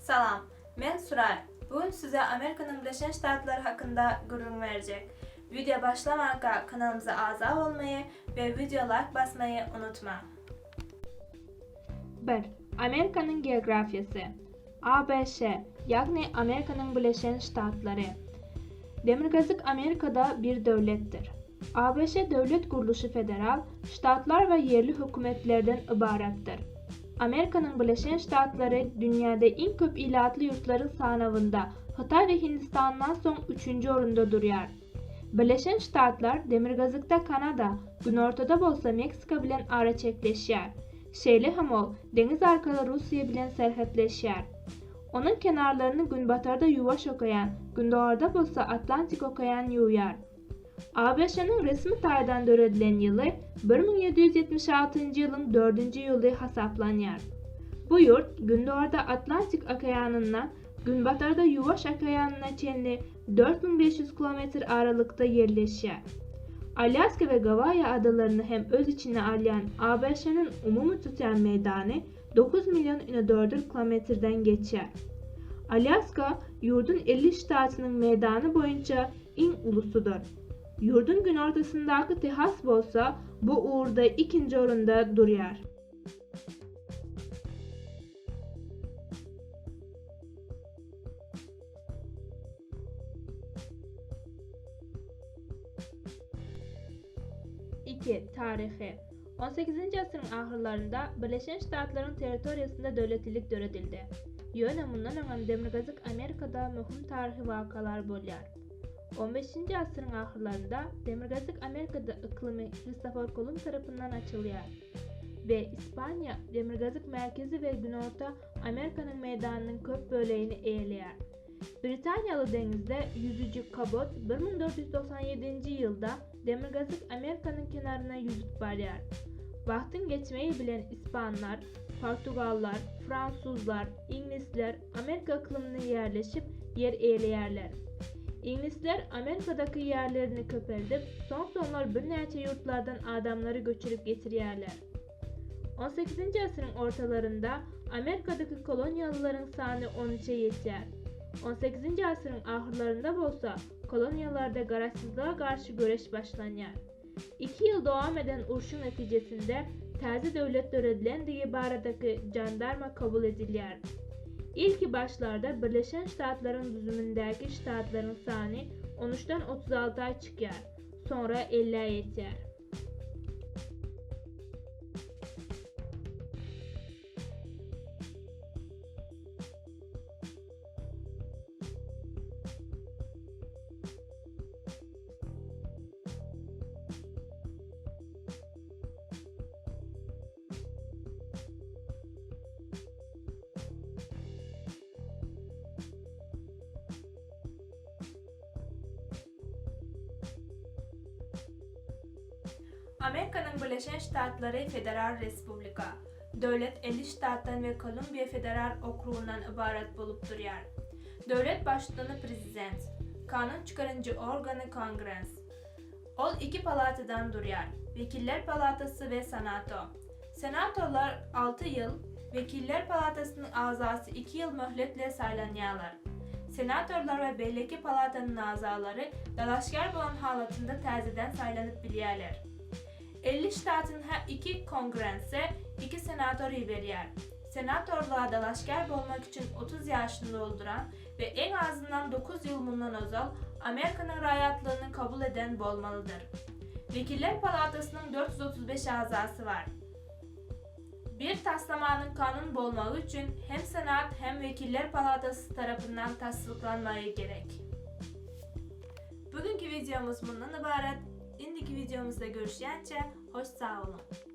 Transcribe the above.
Salam, men Suray. Bugün size Amerika'nın Birleşen Ştatları hakkında gurur verecek. Video başlamaka kanalımıza a'za olmayı ve video like basmayı unutma. 1. Amerika'nın geografyası. ABC, yani Amerika'nın Birleşen Ştatları. Demirgazık Amerika'da bir devlettir. ABC devlet kuruluşu federal, ştatlar ve yerli hükümetlerden ibarettir. Amerika'nın Birleşen Ştatları dünyada en köp ilatlı yurtların sınavında Hatay ve Hindistan'dan son 3. orunda duruyor. Birleşen Ştatlar Demirgazık'ta Kanada, Günortada bolsa Meksika bilen ara çekleşiyor. Şeýle hem ol, deniz arkalı Rusya bilen serhetleşiyor. Onun kenarlarını günbatarda Yuvaş Okayan, gündoğarda bolsa Atlantik Okayan yuýar. ABŞ'nin resmi taýdan döredilen ýyly 1776 ýylyň 4. ýyly hasaplanýar. Bu yurt gündoğarda Atlantik Okyanyndan günbatarda Yuvaş Okyanına çenli 4500 km aralykda yerleşýär. Alyaska ve Gavayi adalarını hem öz içine alyan ABŞ'nin umumy tutýan meýdany 9 milyon km2'den geçer. Alyaska, yurdun 50 ştatynyň meýdany boyunça iň ulusudur. Yurdun gün ortasındaky Texas bolsa bu uğurda 2. orunda durýar. Tarihi 18. asrın ahırlarında Birleşen Ştatların teritoriýasynda döwletçilik döredildi. Ýöne mundan öňem Demirgazık Amerika'da möhüm tarihi wakalar bolýar. 15. asrın ahırlarında Demirgazık Amerika'da iklimi Christopher Kolumb tarapyndan açylýar ve İspanya Demirgazık merkezi ve Günorta Amerika'nın meýdanynyň köp bölegini eýelýär. Britaniýaly denizde yüzücü Cabot 1497. ýylda Demirgazık Amerika'nın kenarına yüzüp barýar. Wagtyň geçmeyi bilen İspanlar, Portugallar, Fransuzlar, İnglisler Amerika iklimine yerleşip yer eýelýärler. İnglisler Amerika'daki yerlerini köpeldip sonlar bir näçe yurtlardan adamları göçürüp getirýärler. 18. asrın ortalarında Amerika'daki kolonyalıların sany 13'e ýetýär. 18. asrın ahırlarında bolsa kolonyalarda garaşsızlığa karşı göreş başlanýar. 2 ýyl dowam eden urşun netijesinde täze döwlet döredilendiği baradaky jandarma kabul edilýär. İlki başlarda Birleşen Ştatların düzümündäki ştatların sany 13'den 36'a çykýar, sonra 50'e ýetýär. Amerika'nın Birleşen Ştatları Federal Respublika. Döwlet 50 ştatdan ve Kolumbiya Federal Okrugundan ibaret bolup durýar. Döwlet başlygyny prezident, kanun çıkarıncı organı Kongres. Ol 2 palatadan durýar. Vekiller Palatası ve Senato. Senatorlar 6 ýyl, Vekiller Palatasının azasy 2 ýyl möhletle saylanýarlar. Senatorlar ve belleki palatanın azalary dalaşgar bolan halatında täzeden saylanyp bilýärler. 50 ştatın her 2 kongrense 2 senator berýär. Senatorluğa dalaşgar bolmak için 30 ýaşyny dolduran ve en azından 9 ýyl mundan ozal Amerika'nın raýatlygyny kabul eden bolmalıdır. Vekiller Palatasının 435 azasy var. Bir taslamanyň kanun bolmagy üçün hem Senat hem Vekiller Palatası tarapyndan tasdiklanmagy gerek. Bugünkü videomuz bundan ibaret. İndiki videomuzda görüşýänçe hoş sağ olun.